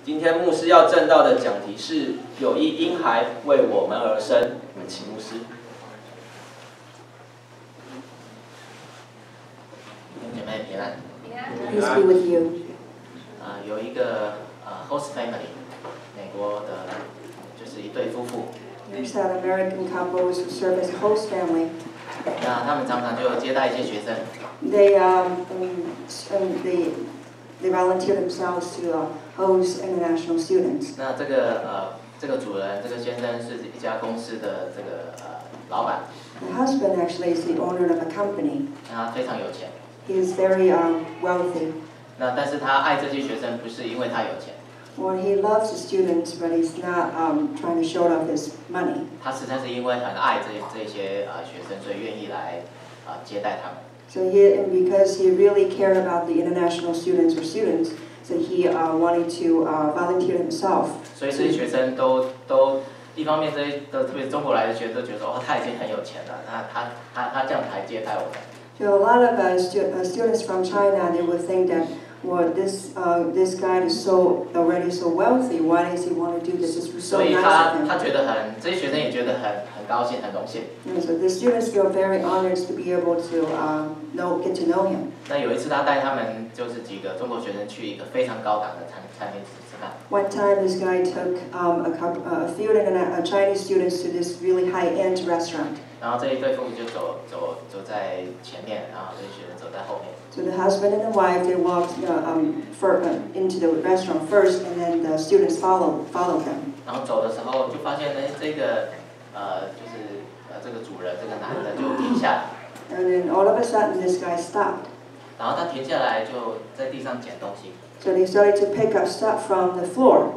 今天牧师要证道的讲题是“有一婴孩为我们而生”。我们请牧师。姐妹平安。Peace be with you. 有一个host family， 美国的，就是一对夫婦。There's that American couples who serve as a host family. 那他们常常就接待一些学生。They volunteer themselves to host international students. 那这个主人，这个先生是一家公司的这个老板。The husband actually is the owner of a company. 他非常有钱。He is very wealthy. 那但是他爱这些学生，不是因为他有钱。Well, he loves the students, but he's not trying to show off his money. 他实在是因为很爱这些学生，所以愿意来接待他们。So because he really cared about the international students, so he wanted to volunteer himself. 所以这些学生都一方面这些特别中国来的学生都觉得说，他已经很有钱了，他这样来接待我们。So a lot of students from China, they would think that, well, this guy is already so wealthy. Why does he want to do this? It's so nice of him. 所以他觉得这些学生也觉得很高兴，很荣幸。So the students feel very honored to be able to get to know him. 那有一次他带他们就是几个中国学生去一个非常高档的餐厅吃饭。One time, this guy took a few Chinese students to this really high-end restaurant. 然后这一对夫妇就走在前面，然后这些学生走在后面。So the husband and the wife, they walked into the restaurant first, and then the students followed them. 然后走的时候就发现呢，这个这个主人，这个男的就停下来。And then all of a sudden, this guy stopped. 然后他停下来就在地上捡东西。So they started to pick up stuff from the floor.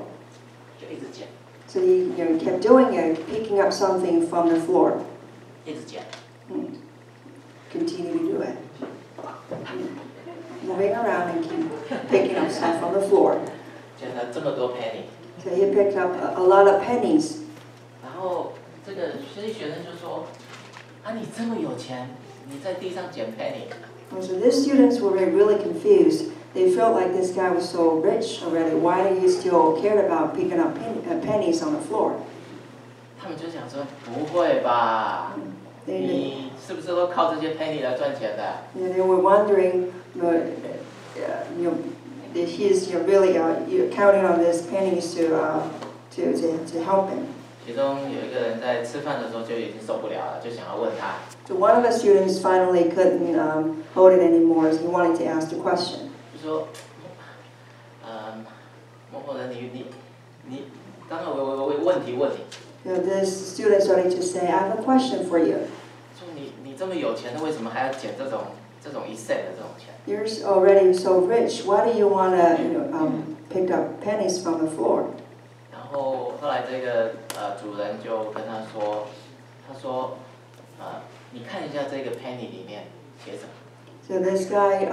就一直捡。So he kept doing it, picking up something from the floor. 一直捡。Continue to do it. Moving around and keep picking up stuff from the floor. 捡了这么多 penny。So he picked up a lot of pennies. 然后这些学生就说：“你这么有钱，你在地上捡 penny。” So these students were really confused. They felt like this guy was so rich already. Why did he still care about picking up pennies on the floor? 他们就想说：“不会吧？你是不是都靠这些 penny 来赚钱的？” They were wondering, he's really counting on these pennies to help him. 其中有一个人在吃饭的时候就已经受不了了，就想要问他。So one of the students finally couldn't hold it anymore. He wanted to ask the question. 就说，某某人，你，刚刚我问题。This student started to say, "I have a question for you." 说你这么有钱，为什么还要捡这种1 cent 的这种钱？ You're already so rich. Why do you want to pick up pennies from the floor? 然后后来这个主人就跟他说，你看一下这个 penny 里面写什么。So this guy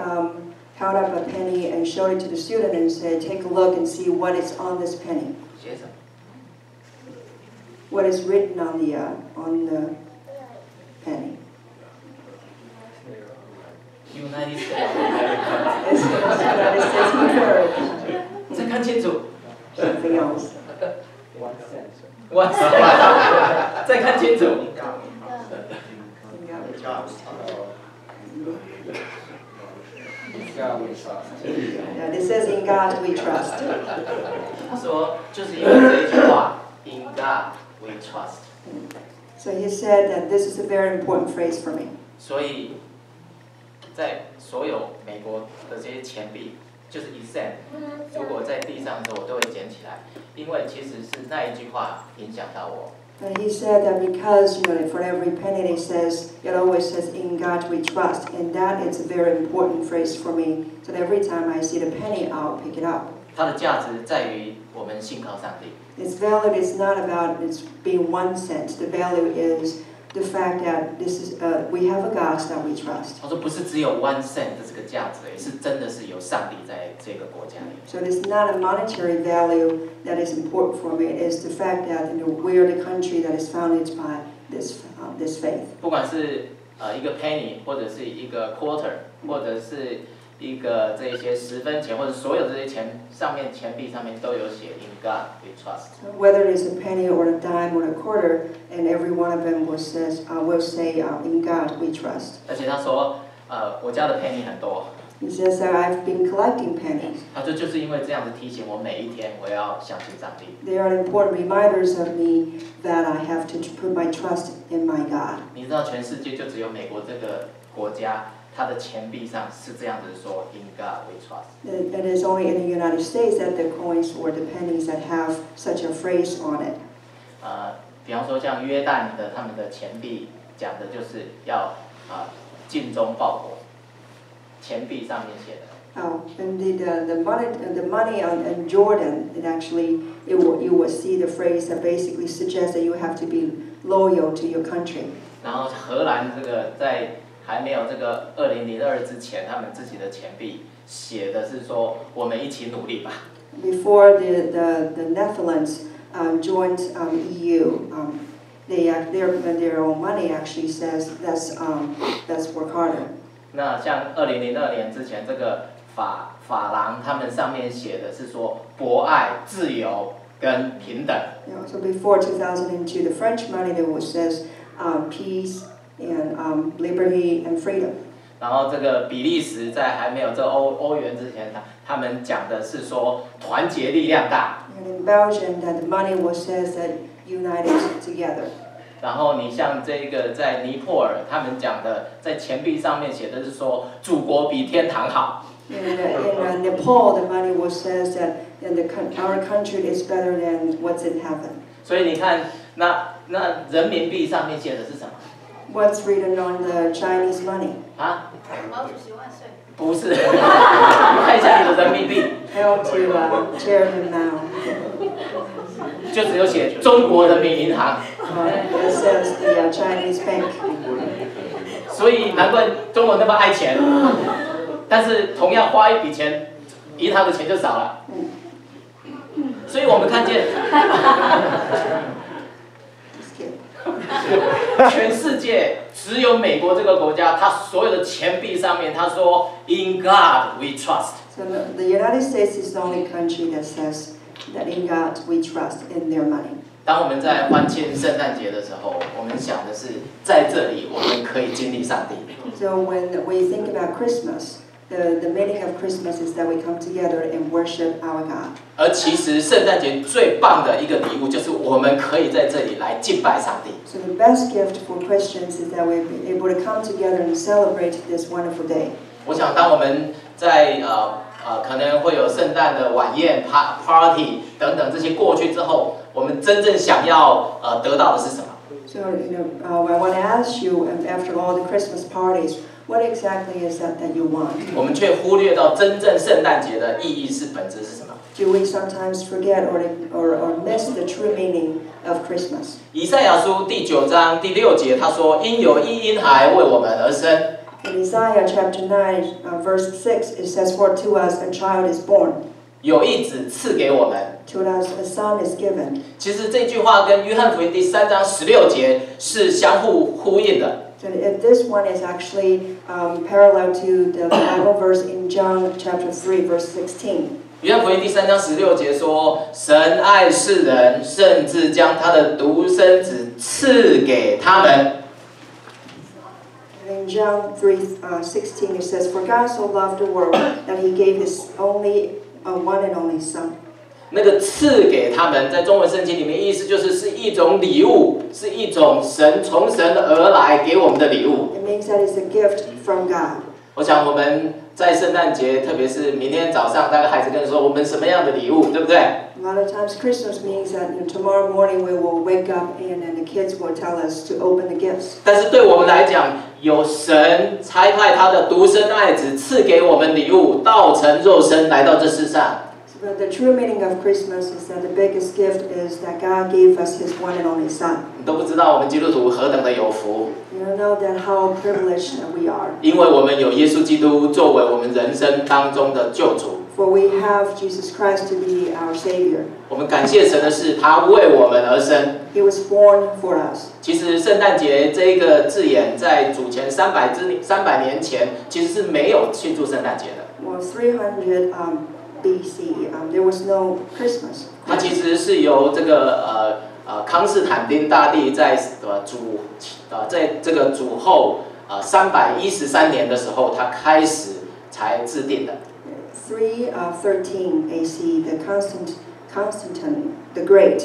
held up a penny and showed it to the student and said, "Take a look and see what is on this penny." 写什么？ What is written on the penny? United States of America. United States of America. 再看清楚。Something else. 1 cent. 再看清楚。Yeah, this says, "In God we trust." 他说，就是因为这一句话 ，In God we trust. So he said that this is a very important phrase for me. 所以，在所有美国的这些钱币，就是1 cent， 如果在地上的时候，我都会捡起来，因为其实是那一句话影响到我。And he said that because, for every penny it always says, "In God we trust," and that is a very important phrase for me. So every time I see the penny, I'll pick it up. 它的价值在于我们信靠上帝。Its value is not about its being 1 cent. The value is the fact that we have a God that we trust. 他说不是只有1 cent 的这个价值，是真的是有上帝在这个国家里。So it is not a monetary value that is important for me. It is the fact that we are the country that is founded by this faith. 不管是一个 penny， 或者是一个 quarter， 或者是一个这些10分钱或者所有这些钱上面钱币上面都有写 In God we trust. So whether it's a penny or a dime or a quarter, and every one of them will say In God we trust. 而且他说，我家的 penny 很多。He says that I've been collecting pennies. 他说就是因为这样子提醒我每一天我要相信上帝。They are important reminders of me that I have to put my trust in my God. 你知道全世界就只有美国这个国家，它的钱币上是这样子说 In God we trust. It is only in the United States that the coins or the pennies that have such a phrase on it. 比方说像约旦的他们的钱币讲的就是要尽忠报国。钱币上面写的。And the money in Jordan, you will see the phrase that basically suggests that you have to be loyal to your country. 然后荷兰这个在还没有这个2002之前，他们自己的钱币写的是说我们一起努力吧。Before the Netherlands joined EU, their own money actually says let's work harder. 那像2002年之前，这个法郎他们上面写的是说博爱、自由跟平等。So before 2002, the French money that says peace and liberty and freedom. 然后这个比利时在还没有这欧元之前，他们讲的是说团结力量大。And in Belgium, that the money says that united together. 然后你像这个在尼泊尔，他们讲的在钱币上面写的是说祖国比天堂好。In Nepal, the money says that our country is better than what's in heaven. 所以你看，那人民币上面写的是什么 What's written on the Chinese money? 啊？毛主席万岁！不是，你看一下你的人民币。Held to Chairman Mao. 就只有写中国人民银行。It says the Chinese bank. 所以难怪中国那么爱钱，但是同样花一笔钱，银行的钱就少了。所以我们看见，全世界只有美国这个国家，它所有的钱币上面，它说 "In God we trust." So the United States is the only country that says that in God we trust in their money. 当我们在欢庆圣诞节的时候，我们想的是在这里我们可以经历上帝。So when we think about Christmas, the meaning of Christmas is that we come together and worship our God. 而其实圣诞节最棒的一个礼物，就是我们可以在这里来敬拜上帝。So the best gift for Christians is that we're able to come together and celebrate this wonderful day. 我想，当我们在可能会有圣诞的晚宴、party 等等这些过去之后，我们真正想要得到的是什么？ So I want to ask you, after all the Christmas parties, what exactly is that you want? 我们却忽略到真正圣诞节的意义是本质是什么？ Do we sometimes forget or miss the true meaning of Christmas? 以赛亚书第9章第6节，他说：“因有一婴孩为我们而生。” In Isaiah chapter 9, verse 6, it says, "For to us a child is born, 有一子赐给我们。 to us a son is given." 其实这句话跟约翰福音第3章16节是相互呼应的。 So this one is actually parallel to the Bible verse in John chapter 3, verse 16. 约翰福音第3章16节说：“神爱世人，甚至将他的独生子赐给他们。” In John 3:16 it says, "For God so loved the world that He gave His one and only Son." 那个赐给他们，在中文圣经里面意思是一种礼物，是一种从神而来给我们的礼物。It means that it's a gift from God. 我想我们在圣诞节，特别是明天早上，大概孩子跟你说我们什么样的礼物，对不对？ A lot of times Christmas means that tomorrow morning we will wake up and the kids will tell us to open the gifts. 但是对我们来讲，有神差派他的独生爱子赐给我们礼物，道成肉身来到这世上。 But the true meaning of Christmas is that the biggest gift is that God gave us His one and only Son. 你都不知道我们基督徒何等的有福， You don't know that how privileged we are. 因为我们有耶稣基督作为我们人生当中的救主。 For we have Jesus Christ to be our Savior. 我们感谢神的是，他为我们而生。 He was born for us. 其实圣诞节这个字眼在主前300年前其实是没有庆祝圣诞节的。Well, 300 BC, there was no Christmas. 它其实是由这个康斯坦丁大帝在在这个主后313年的时候，他开始才制定的。313 AC, Constantine the Great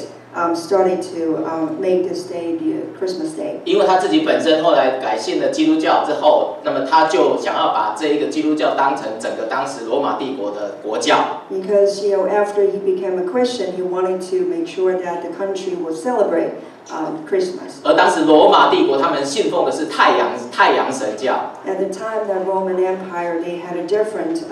started to make this day the Christmas day. 因为他自己本身后来改信了基督教之后，那么他就想要把这一个基督教当成整个当时罗马帝国的国教。Because after he became a Christian, he wanted to make sure that the country would celebrate Christmas. 而当时罗马帝国他们信奉的是太阳神教。At the time, the Roman Empire they had a different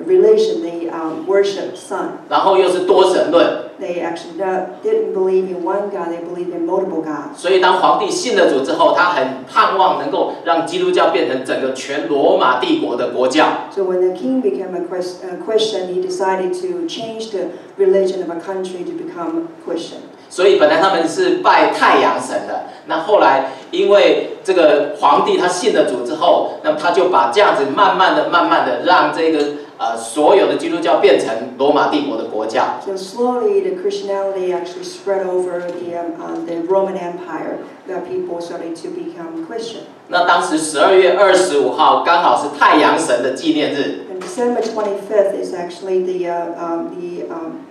religion. They worshiped sun. 然后又是多神论。They actually didn't believe in one God. They believed in multiple gods. 所以当皇帝信了主之后，他很盼望能够让基督教变成整个全罗马帝国的国教。So when the king became a Christian, he decided to change the religion of a country to become Christian. 所以本来他们是拜太阳神的，那后来因为这个皇帝他信了主之后，那么他就把这样子慢慢的让这个所有的基督教变成罗马帝国的国教。So slowly, the Christianity actually spread over the Roman Empire. That people started to become Christian. 那当时12月25号刚好是太阳神的纪念日。And December 25th is actually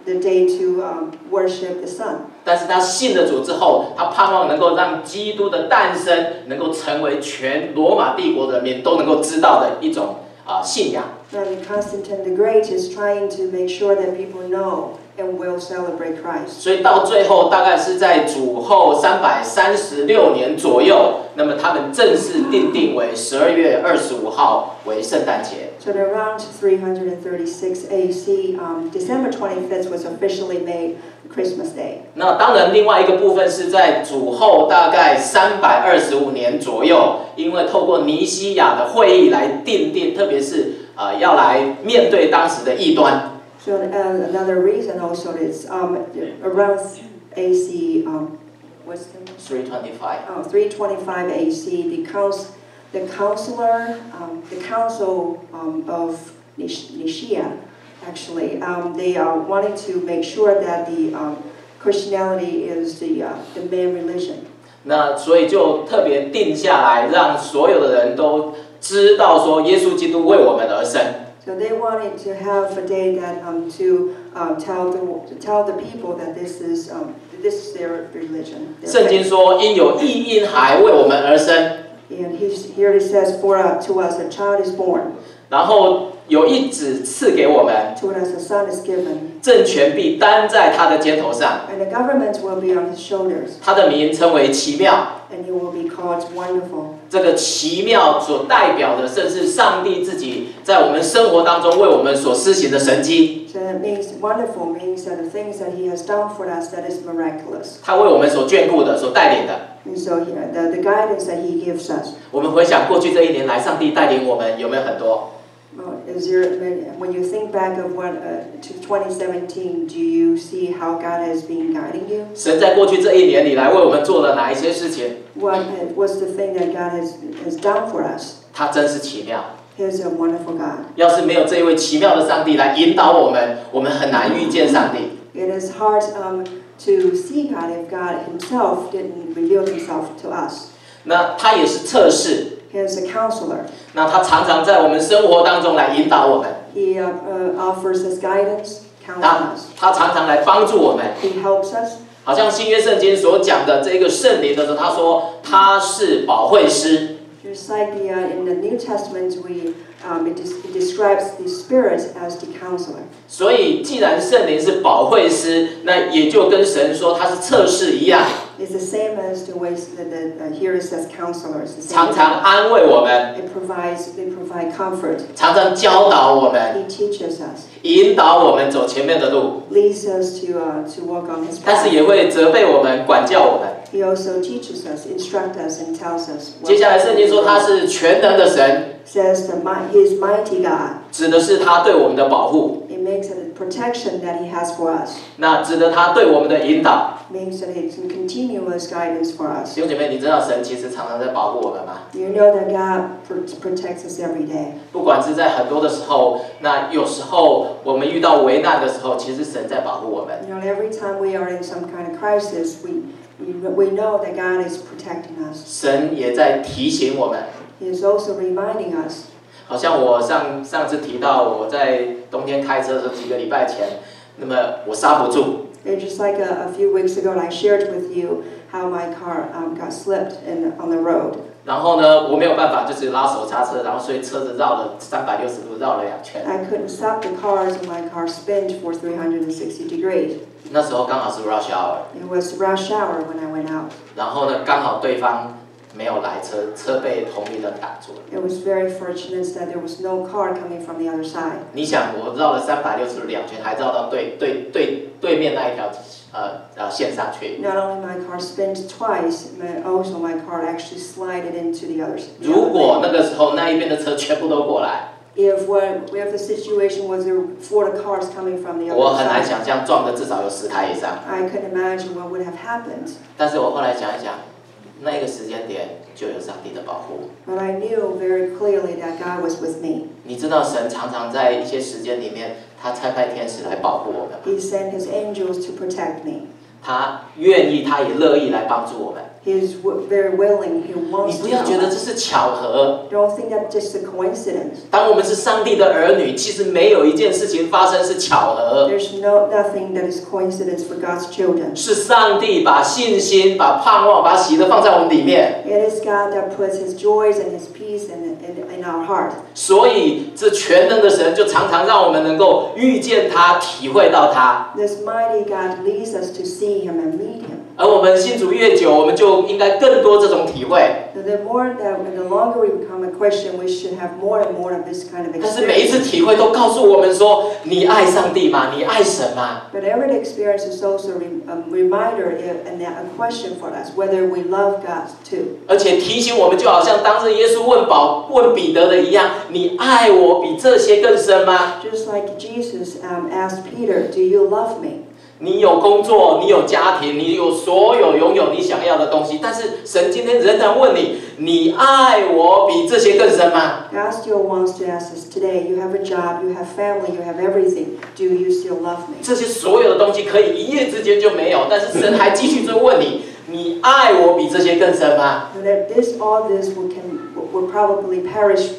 the day to worship the sun. 但是他信了主之后，他盼望能够让基督的诞生能够成为全罗马帝国人民都能够知道的一种信仰。And Constantine the Great is trying to make sure that people know and will celebrate Christ. 所以到最后大概是在主后336年左右，那么他们正式定为12月25号为圣诞节。So around 336 AC, December 25th was officially made Christmas Day. 那当然，另外一个部分是在主后大概325年左右，因为透过尼西亚的会议来定，特别是要来面对当时的异端。So another reason also is around AC, what's the 325. 325 AC, the council of Nicaea, actually, they wanted to make sure that the Christianity is the main religion. 那所以就特别定下来，让所有的人都知道说，耶稣基督为我们而生。So they wanted to have a day that to tell the people that this is their religion. 圣经说，因有一婴孩为我们而生。And here it says, to us a child is born. 然后有一子赐给我们。To us a son is given. 政权必担在他的肩头上。And the government will be on his shoulders. 他的名称为奇妙。And he will be called wonderful. 这个奇妙所代表的，正是上帝自己在我们生活当中为我们所施行的神迹。So it means wonderful means that the things that he has done for us that is miraculous. 他为我们所眷顾的，所带领的。And so the guidance that he gives us. 我们回想过去这一年来，上帝带领我们有没有很多？ When you think back of to 2017, do you see how God has been guiding you? 神在过去这一年里来为我们做了哪一些事情？ What's the thing that God has done for us? 他真是奇妙。He's a wonderful God. 要是没有这一位奇妙的上帝来引导我们，我们很难遇见上帝。It is hard to see God if God Himself didn't reveal Himself to us. 那他也是测试。He is a counselor. 那他常常在我们生活当中来引导我们。He offers us guidance, counsels us. 他常常来帮助我们。He helps us. 好像新约圣经所讲的这个圣灵的时候，他说他是保惠师。Just like in the New Testament, it describes the Spirit as the counselor. 所以，既然圣灵是保惠师，那也就跟神说他是测试一样。It's the same as the ways that here it says counselors. 常常安慰我们。They provide comfort. 常常教导我们。He teaches us. 引导我们走前面的路。Leads us to walk on His path. 但是也会责备我们，管教我们。He also teaches us, instructs us, and tells us. 接下来圣经说他是全能的神。Says He is mighty God. 指的是他对我们的保护。It makes it protection that He has for us. 那指的他对我们的引导。Means that It's a continuous guidance for us. 弟兄姐妹，你知道神其实常常在保护我们吗？ You know that God protects us every day. 不管是在很多的时候，那有时候我们遇到危难的时候，其实神在保护我们。You know, every time we are in some kind of crisis, we know that God is protecting us. 神也在提醒我们。He is also reminding us. 好像我上次提到我在冬天开车的时候，几个礼拜前，那么我刹不住。It's just like a few weeks ago, I shared with you how my car got slipped on the road. 然后呢，我没有办法，就是拉手刹车，然后所以车子绕了360度，绕了2圈。I couldn't stop the car, so my car spun for 360 degrees. 那时候刚好是 rush hour。 It was rush hour when I went out. 然后呢，刚好对方没有来车被红绿灯挡住了。It was very fortunate that there was no car coming from the other side. 你想，我绕了360度2圈，还绕到对面那一条线上去。Not only my car spun twice, also my car actually slided into the other. 如果那个时候那一边的车全部都过来。If the situation was there 4 cars coming from the other side. 我很难想象撞的至少有10台以上。I could imagine what would have happened. 但是我后来想一想，那个时间点就有上帝的保护。But I knew very clearly that God was with me. 你知道神常常在一些时间里面，他差派天使来保护我们。He sent His angels to protect me. 他愿意，他也乐意来帮助我们。He is very willing. He 你 wants 不 to 要觉得 help 这 us. 是巧合。 Don't think that's just a coincidence. 当我们是上帝的儿女，其实没有一件事情发生是巧合。There's nothing that is coincidence for God's children. 是上帝把信心、把盼望、把喜乐放在我们里面。 It is God that puts His joys and His peace in our heart. 所以，这全能的神就常常让我们能够遇见他、体会到他。 This mighty God leads us to see Him and meet Him. 而我们信主越久，我们就应该更多这种体会。The longer we become a Christian, we should have more and more of this kind of 但是每一 experience. 次体会都告诉我们说：你爱上帝吗？你爱神吗？ But every experience is also a reminder and a question for us whether we love God too. 而且提醒我们，就好像当日耶稣问彼得的一样：你爱我比这些更深吗？ Just like Jesus asked Peter, "Do you love me?" 你有工作，你有家庭，你有所有拥有你想要的东西，但是神今天仍然问你：你爱我比这些更深吗？ God still wants to ask us today, you have a job, you have family, you have everything. Do you still love me? 这些所有的东西可以一夜之间就没有，但是神还继续追问你：你爱我比这些更深吗？ And that all this will probably perish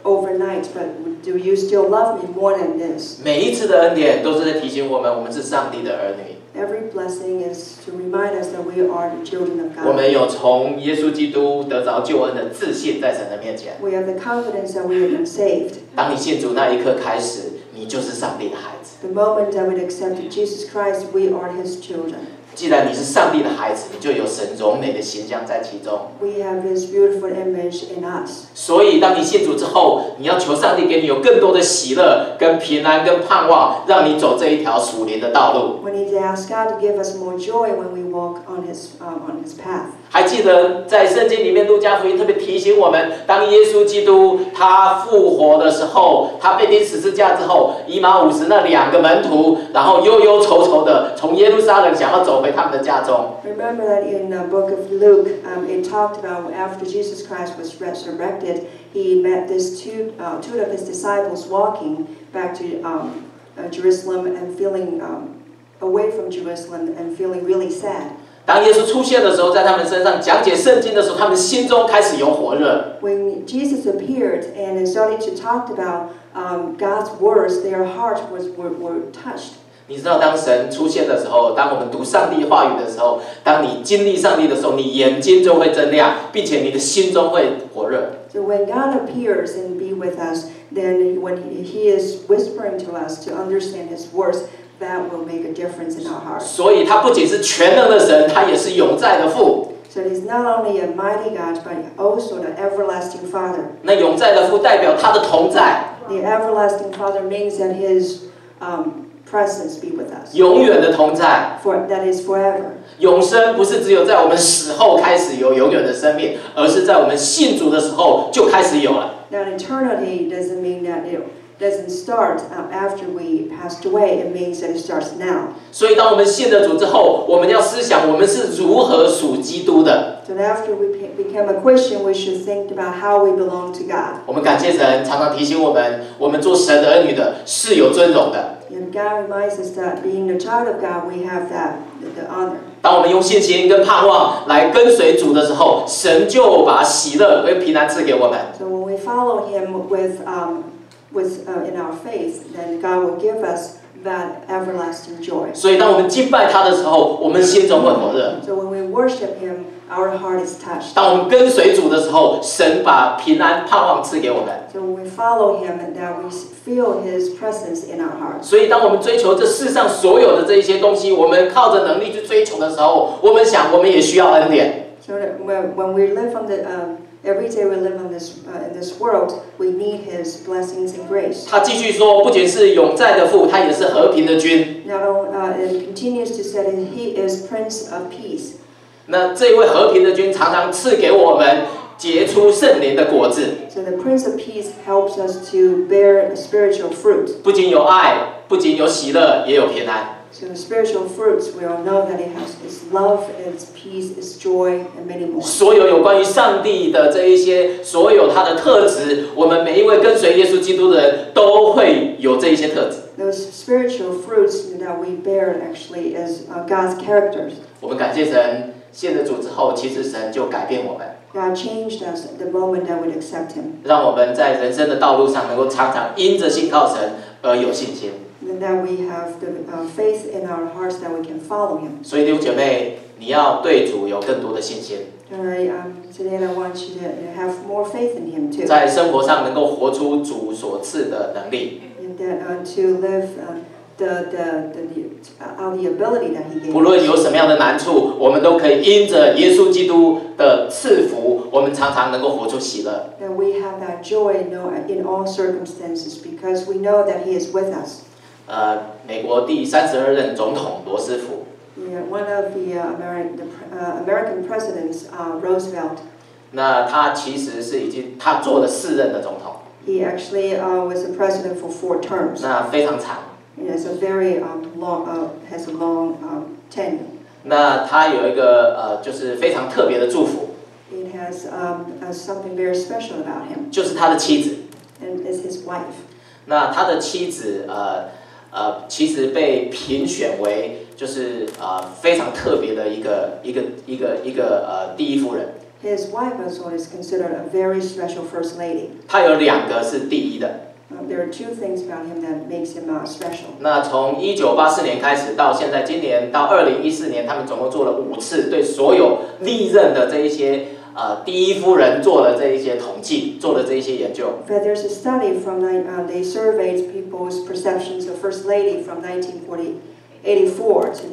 overnight, but do you still love me more than this? 每一次的恩典都是在提醒我们，我们是上帝的儿女。 Every blessing is to remind us that we are the children of 我 God. 们有从耶稣基督得着救恩的自信，在神的面前。 We have the confidence that we have been saved. 当你信主那一刻开始，你就是上帝的孩子。 The moment that we accepted Jesus Christ, we are His children. 既然你是上帝的孩子，你就有神荣美的形象在其中。 We have His beautiful image in us. 所以，当你信主之后，你要求上帝给你有更多的喜乐、跟平安、跟盼望，让你走这一条属灵的道路。 We need to ask God to give us more joy when we walk on His path. 还记得在圣经里面，路加福音特别提醒我们，当耶稣基督他复活的时候，他被钉十字架之后，以马五斯那2个门徒，然后忧忧愁愁的从耶路撒冷想要走回他们的家中。 Remember that in the book of Luke, it talked about after Jesus Christ was resurrected, He met these two of His disciples walking back to Jerusalem and feeling away from Jerusalem and feeling really sad. 当耶稣出现的时候，在他们身上讲解圣经的时候，他们心中开始有火热。 When Jesus appeared and started to talk about God's words, their hearts were touched. 你知道，当神出现的时候，当我们读上帝话语的时候，当你经历上帝的时候，你眼睛就会睁亮，并且你的心中会火热。 So when God appears and be with us, then when He is whispering to us to understand His words, that will make a difference in our hearts. 所以，他不仅是全能的神，他也是永在的父。 So He's not only a mighty God, but also the everlasting Father. 那永在的父代表他的同在， The everlasting Father means that His presence be with us. 永远的同在。 That is forever. 永生不是只有在我们死后开始有永远的生命，而是在我们信主的时候就开始有了。Now eternity doesn't mean that doesn't start after we passed away. It means that it starts now. 所以，当我们信了主之后，我们要思想我们是如何属基督的。So after we become a Christian, we should think about how we belong to God. 我们感谢神，常常提醒我们，我们做神的儿女的是有尊荣的。And God reminds us that being the child of God, we have the honor. 当我们用信心跟盼望来跟随主的时候，神就把喜乐跟平安赐给我们。So when we follow Him in our faith, then God will give us that everlasting joy. 所以，当我们敬拜他的时候，我们心中会火热。So when we worship Him, our heart is touched. 当我们跟随主的时候，神把平安盼望赐给我们。So when we follow Him, that we feel His presence in our hearts. 所以，当我们追求这世上所有的这一些东西，我们靠着能力去追求的时候，我们想，我们也需要恩典。So that when we live on every day we live in this world, we need His blessings and grace. 他继续说，不仅是永在的父，他也是和平的君。Not only, it continues to say that He is Prince of Peace. 那这位和平的君常常赐给我们结出圣灵的果子。So the Prince of Peace helps us to bear spiritual fruit. 不仅有爱，不仅有喜乐，也有平安。So the spiritual fruits, we all know that it has its love, its peace, its joy, and many more. 所有有关于上帝的这一些，所有他的特质，我们每一位跟随耶稣基督的人都会有这一些特质。Those spiritual fruits that we bear actually is God's characters. 我们感谢神，信了主之后，其实神就改变我们。God changed us the moment that we accept Him. 让我们在人生的道路上能够常常因着信靠神而有信心。And that we have the faith in our hearts that we can follow Him. 所以弟兄姐妹，你要对主有更多的信心。Today I want you to have more faith in Him too. 在生活上能够活出主所赐的能力。And that to live the ability that He gave. 不论有什么样的难处，我们都可以因着耶稣基督的赐福，我们常常能够活出喜乐。That we have that joy in all circumstances because we know that He is with us. 美国第32任总统罗斯福。One of the American presidents, Roosevelt. 那他其实是他做了4任的总统。He actually was the president for 4 terms. 那非常长。It has a very has a long tenure. 那他有一个就是非常特别的祝福。It has something very special about him. 就是他的妻子。And is his wife. 那他的妻子其实被评选为就是非常特别的一个第一夫人。His wife also is considered a very special first lady. 他有2个是第一的。There are 2 things about him that makes him special. 那从1984年开始到现在，今年到2014年，他们总共做了5次，对所有历任的这一些第一夫人做了这一些统计，做了这一些研究。But there's a study from they surveyed people's perceptions of first lady from 1984 to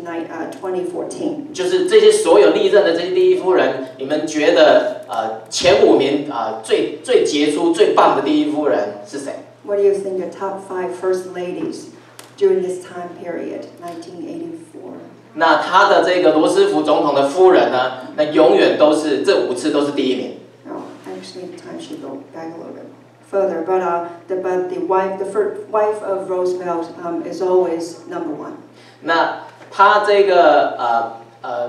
2014. 就是这些所有历任的这些第一夫人，你们觉得前5名最杰出、最棒的第一夫人是谁？ What do you think the top 5 first ladies during this time period, 1984? 那他的这个罗斯福总统的夫人呢？那永远都是这5次都是第一名。Oh, actually, time should go back a little bit further. But the first wife of Roosevelt is always number 1. 那他这个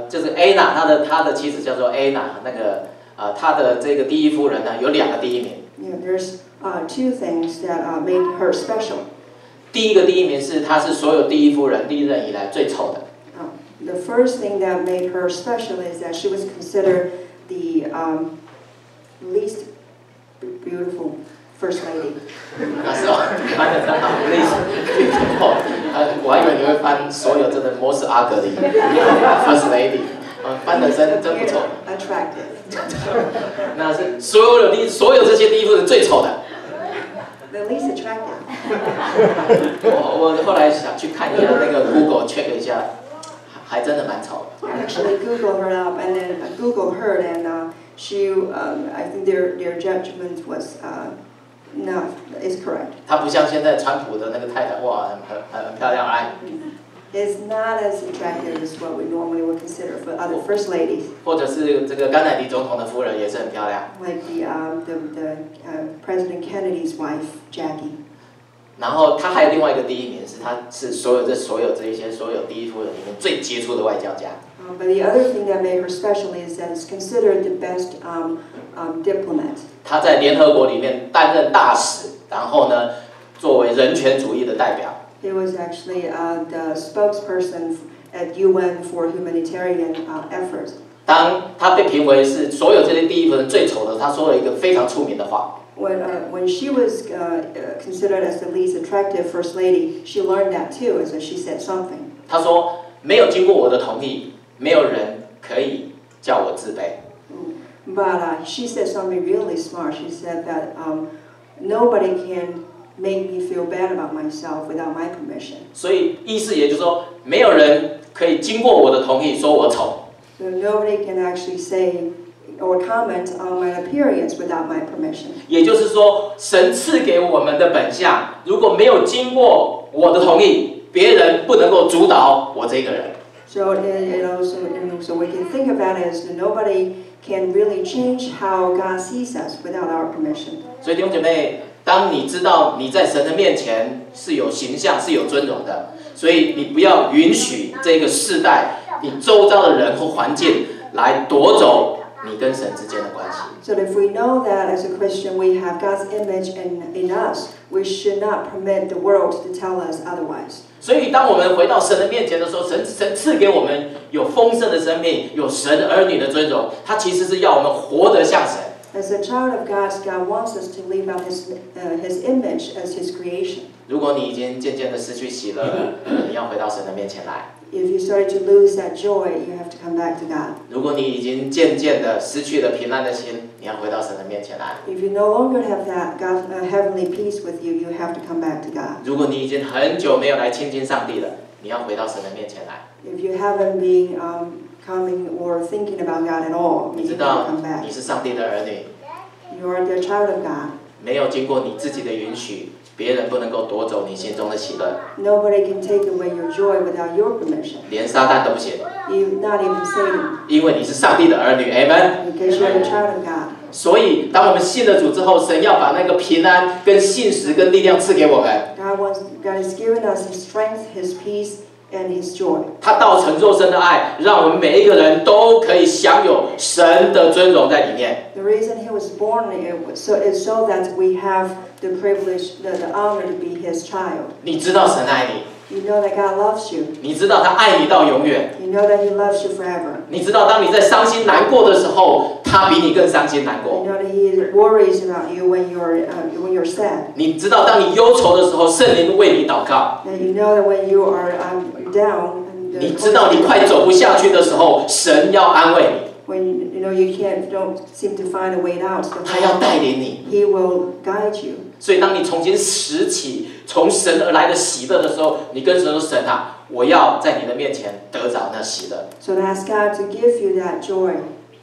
就是 Anna， 他的妻子叫做 Anna， 那个他的这个第一夫人呢有2个第一名。Yeah, there's 2 things that made her special. 第一名是她是所有第一夫人历任以来最丑的。The first thing that made her special is that she was considered the least beautiful first lady. 那时候翻得真好 ，least beautiful。我还以为你会翻所有真的 most ugly first lady， 翻得真不错。Attractive. 那是所有这些第一夫人最丑的。The least attractive. 我后来想去看一下那个 Google check 一下。还真的蛮丑的。I actually Googled her up, and then Googled her, and she, I think their judgment was is correct. 她不像现在川普的那个太太，哇，很漂亮，哎。Is not as attractive as what we normally would consider for other first ladies. 或者是这个甘乃迪总统的夫人也是很漂亮。Like the President Kennedy's wife, Jackie. 然后他还有另外一个第1名，他是所有这一些所有第一夫人里面最杰出的外交家。But the other thing that made her special is that it's considered the best diplomat. 他在联合国里面担任大使，然后呢，作为人权主义的代表。He was actually the spokesperson at UN for humanitarian efforts. 当他被评为是所有这些第一夫人最丑的，他说了一个非常出名的话。When she was considered as the least attractive first lady, she learned that too, so she said something. 他说：“没有经过我的同意，没有人可以叫我自卑。” But she said something really smart. She said that nobody can make me feel bad about myself without my permission. 所以意思也就是说，没有人可以经过我的同意说我丑。So nobody can actually say or comment on my appearance without my permission. 也就是说，神赐给我们的本相，如果没有经过我的同意，别人不能够主导我这个人。So so we can think of that as nobody can really change how God sees us without our permission. 所以弟兄姐妹，当你知道你在神的面前是有形象、是有尊荣的，所以你不要允许这个世代、你周遭的人或环境来夺走你跟神之间的关系。So if we know that as a Christian we have God's image in us, we should not permit the world to tell us otherwise. 所以，当我们回到神的面前的时候，神赐给我们有丰盛的生命，有神儿女的尊荣。他其实是要我们活得像神。As a child of God, God wants us to live out His image as His creation. 如果你已经渐渐的失去喜乐了，你要回到神的面前来。If you started to lose that joy, you have to come back to God. 如果你已经渐渐的失去了平安的心，你要回到神的面前来。If you no longer have that God, heavenly peace with you, you have to come back to God. 如果你已经很久没有来亲近上帝了，你要回到神的面前来。If you haven't been coming or thinking about God at all, 你 you 知 have 道 to come back. 你是上帝的儿女， You are the child of God. 没有经过你自己的允许，别人不能够夺走你心中的喜乐， Nobody can take away your joy without your permission. 连撒旦都不行， Not even Satan, 因为你是上帝的儿女 ，Amen。 because you're the child of God. 所以，当我们信了主之后，神要把那个平安、跟信实、跟力量赐给我们。God has given us His strength, His peace, and His joy. 他道成肉身的爱，让我们每一个人都可以享有神的尊荣在里面。The reason He was born is so that we have the privilege, the honor to be His child. 你知道神爱你， You know that God loves you. 你知道他爱你到永远， You know that He loves you forever. 你知道当你在伤心难过的时候，他比你更伤心难 You 过。 know that He worries about you when you're sad. 你知道当你忧愁的时候，圣灵为你祷告。 And you know that when you are down, 你知道你快走不下去的时候，神要安慰你， when you know you don't seem to find a way out, 他要带领你。 He will guide you. 所以，当你重新拾起从神而来的喜乐的时候，你跟神说：“神啊，我要在你的面前得着那喜乐。” So ask God to give you that joy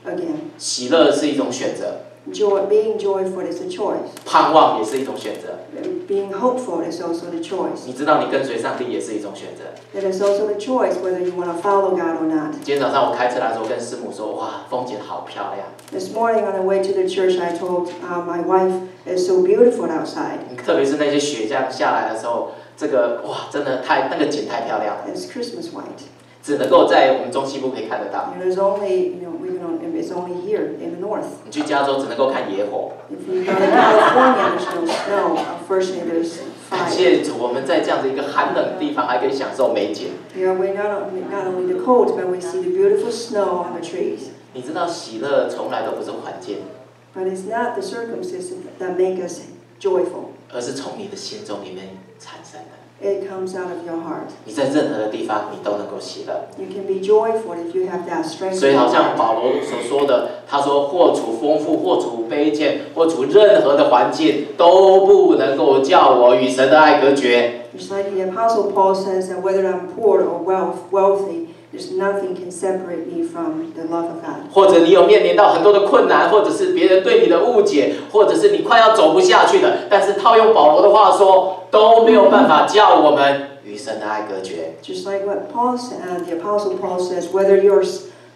again. 喜乐是一种选择， Being joyful is a choice. 盼望也是一种选择。 Being hopeful is also the choice. 你知道，你跟随上帝也是一种选择。 It is also the choice whether you want to follow God or not. 今天早上我开车来的时候，跟师母说：“哇，风景好漂亮。” This morning on the way to the church, I told my wife, "It's so beautiful outside." 特别是那些雪这样下来的时候，这个哇，真的那个景太漂亮了， It's Christmas white. 只能够在我们中西部可以看得到。 There's only, it's only here in the north. 你去加州只能够看野火。 If you go to California, there's no snow. Unfortunately, there's 感 fire. 谢主，我们在这样的一个寒冷的地方还可以享受美景。 We're not only the cold, but we see the beautiful snow on the trees. 你知道，喜乐从来都不是环境， But it's not the circumstances that make us joyful. 而是从你的心中里面产生的。 It comes out of your heart. 你在任何的地方，你都能够喜乐。 You can be joyful if you have that strength. 所以，好像保罗所说的，他说：“或处丰富，或处卑贱，或处任何的环境，都不能够叫我与神的爱隔绝。” Just like the Apostle Paul says that whether I'm poor or wealthy, there's nothing can separate me from the love of God. 或者你有面临到很多的困难，或者是别人对你的误解，或者是你快要走不下去了，但是套用保罗的话说，都没有办法叫我们与神的爱隔绝。 Just like what the Apostle Paul says, whether you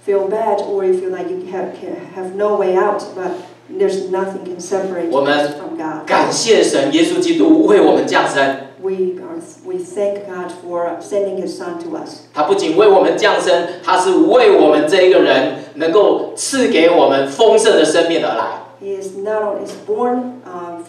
feel bad or you feel like you have no way out, but there's nothing can separate 我 us 们 from God. 感谢神，耶稣基督为我们降生。we thank God for sending His Son to us. 他不仅为我们降生，他是为我们这一个人能够赐给我们丰盛的生命而来。He is not only born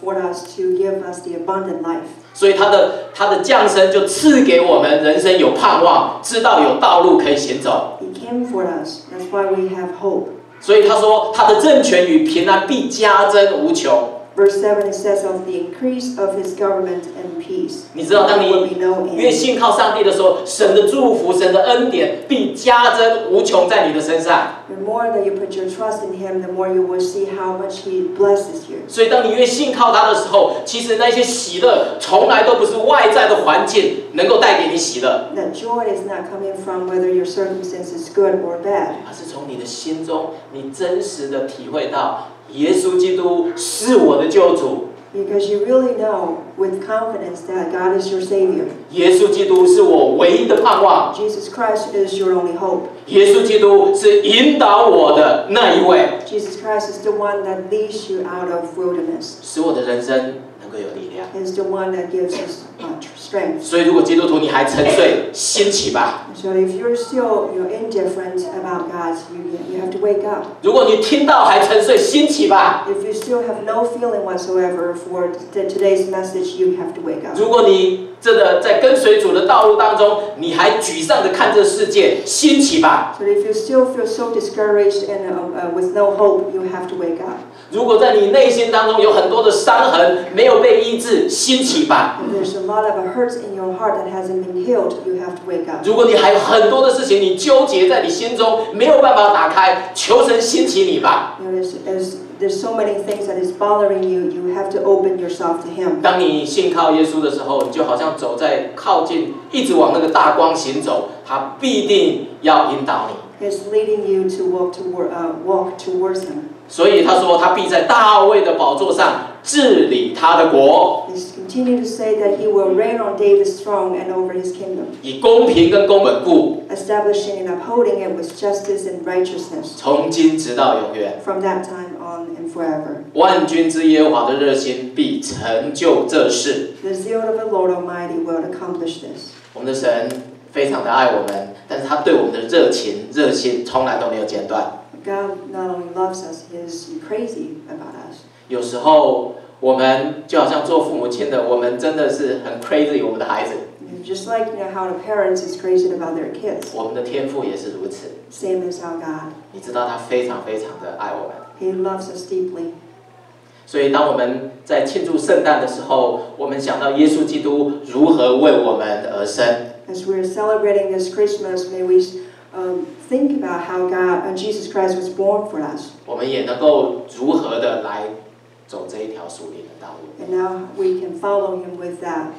for us to give us the abundant life. 所以他的降生就赐给我们人生有盼望，知道有道路可以行走。He came for us. That's why we have hope. 所以他说，他的政权与平安必加增无穷。Verse 7 it says of the increase of His government and peace. 你知道，当你越信靠上帝的时候，神的祝福、神的恩典必加增无穷在你的身上。The more that you put your trust in Him, the more you will see how much He blesses you. 所以，当你越信靠他的时候，其实那些喜乐从来都不是外在的环境能够带给你喜乐。That joy is not coming from whether your circumstance is good or bad. 而是从你的心中，你真实的体会到，耶稣基督是我的救主。Because you really know with confidence that God is your Savior. 耶稣基督是我唯一的盼望。Jesus Christ is your only hope. 耶稣基督是引导我的那一位。Jesus Christ is the one that leads you out of wilderness. 使我的人生能够有力量。Is the one that gives us strength. 所以，如果基督徒你还沉睡，兴起吧。So if you're still indifferent about God, you have to wake up. 如果你听到还沉睡，兴起吧。If you still have no feeling whatsoever for today's message, you have to wake up. 如果你真的在跟随主的道路当中，你还沮丧的看这世界，兴起吧。So if you still feel so discouraged and with no hope, you have to wake up. 如果在你内心当中有很多的伤痕没有被医治，兴起吧。If there's a lot of hurts in your heart that hasn't been healed, you have to wake up. 如果你还有很多的事情你纠结在你心中没有办法打开，求神兴起你吧。There's so many things that is bothering you. You have to open yourself to Him. 当你信靠耶稣的时候，你就好像走在靠近，一直往那个大光行走，他必定要引导你。He's leading you to walk towards Him. 所以他说，他必在大卫的宝座上治理他的国。He's continuing to say that He will reign on David's throne and over His kingdom. 以公平跟公稳固。Establishing and upholding it with justice and righteousness. 从今直到永远。From that time on and forever. 万军之耶和华的热心必成就这事。The zeal of the Lord Almighty will accomplish this. 我们的神非常的爱我们，但是他对我们的热心从来都没有间断。God not only loves us, He is crazy about us. 有时候我们就好像做父母亲的，我们真的是很 crazy 我们的孩子。Just like how the parents is crazy about their kids. 我们的天父也是如此。Same as our God. 你知道他非常非常的爱我们。He loves us deeply. 所以当我们在庆祝圣诞的时候，我们想到耶稣基督如何为我们而生。As we're celebrating this Christmas, may we think about how Jesus Christ was born for us. 我们也能够如何的来走这一条属灵的道路。And now we can follow Him with that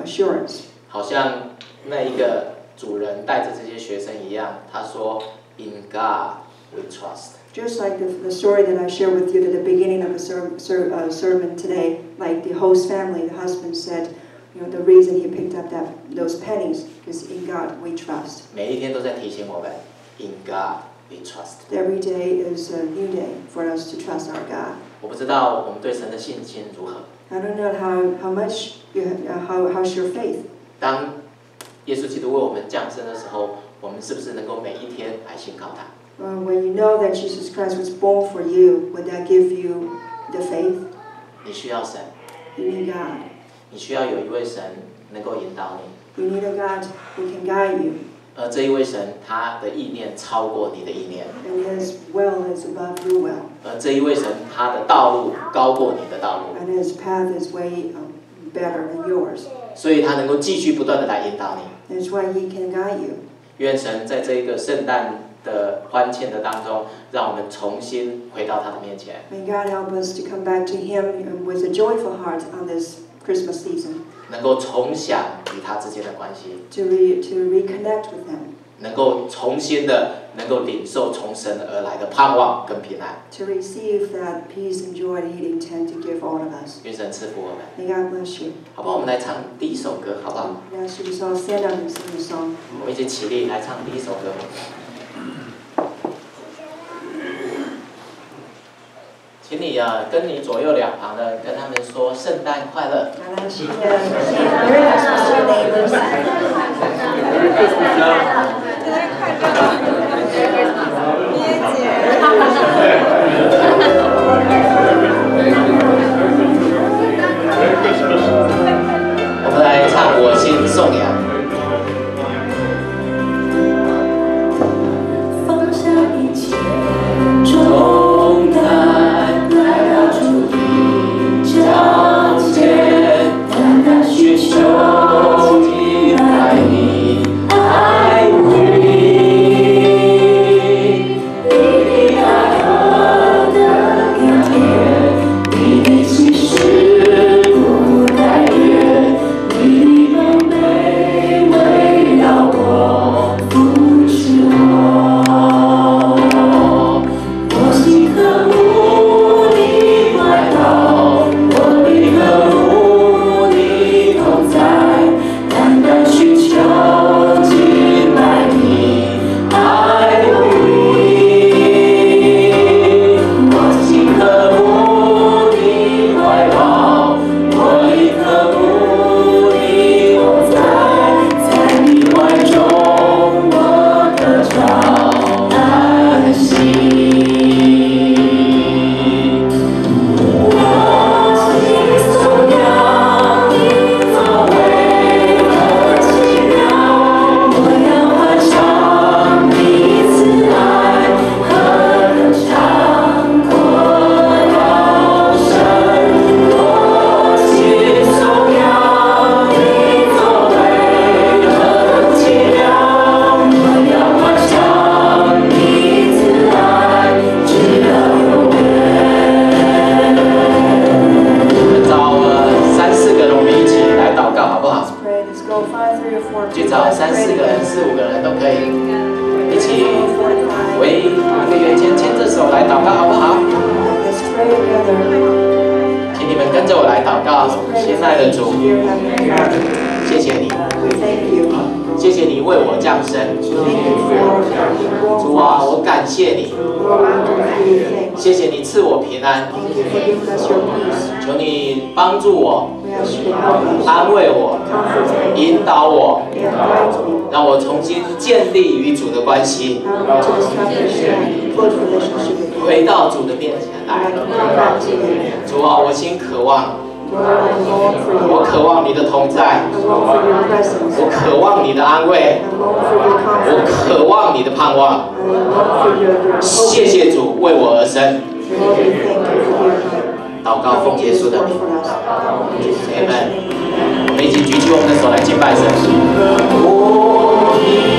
assurance. 好像那一个主人带着这些学生一样，他说 ：“In God we trust.” Just like the story that I shared with you at the beginning of the sermon today, like the host family, the husband said, the reason he picked up those pennies is in God we trust. 每一天都在提醒我们 ，In God we trust. Every day is a new day for us to trust our God. 我不知道我们对神的信心如何。I don't know how much how's your faith. 当耶稣基督为我们降生的时候，我们是不是能够每一天来信靠他？ When you know that Jesus Christ was born for you, would that give you the faith? 你需要神。 You need God. 你需要有一位神能够引导你。 You need a God who can guide you. 而这一位神，他的意念超过你的意念。 And His will is above your will. 而这一位神，他的道路高过你的道路。 And His path is way better than yours. 所以他能够继续不断的来引导你。 That's why He can guide you. 愿神在这一个圣诞的欢庆的当中，让我们重新回到他的面前。 May God help us to come back to Him with a joyful heart on this Christmas season. 能够重想与他之间的关系。To reconnect with Him. 能够重新的能够领受从神而来的盼望跟平安。 To receive that peace and joy that He intends to give all of us. 愿神赐福我们。 May God bless you. 好不好？我们来唱第一首歌，好不好？ Now, should we all stand up and sing a song? 我们一起起立来唱第一首歌。请请你跟你左右两旁的跟他们说圣诞快乐。我们来唱我心颂扬。放下一切重担，来到主的脚前，单单寻求你爱你，爱你，你的爱何等甘甜，你的心事不改变，你的美围绕我，扶持我。我心渴慕你怀抱，我灵渴慕你同在，单单寻求敬拜你，爱你。我心渴慕你怀抱，我灵渴慕你同在，在你怀中我得着安息。我心颂扬你作为何奇妙，我要欢唱你慈爱何等长阔高深。我心颂扬你作为何奇妙，我要欢唱你慈爱直到永远。找3、4个人，我们一起来祷告，好不好？ Let's pray. Let's go 5, 3, or 4. 去找3、4个人、4、5个人都可以，一起为一个圆圈牵着手来祷告，好不好？ Let's pray together. 请你们跟着我来祷告，亲爱的主， Dear Heavenly Father, 谢谢你， we thank you. 谢谢你为我降生， Thank you for 主啊，我感谢你， Lord, we give you thanks. 谢谢你赐我平安， Thank you for giving us your peace. 求你帮助我， We ask you to help us, 安慰我， comfort me, 引导我， and guide me. 让我重新建立与主的关系， Help me to establish a close relationship with you. 回到主的面前 And I 来。 can come back to you. 主啊，我心渴望， Lord, I long for 我 you. 渴望你的同在， I long for your presence. 我渴望你的安慰， I long for your 我 comfort. 渴望你的盼望。 I long for your 谢 hope. 谢主为我而生， Lord, we thank you for your 祷告奉耶稣的名 for us. In Jesus Christ's ，Amen。 name. 我们一起举起我们的手来敬拜神。我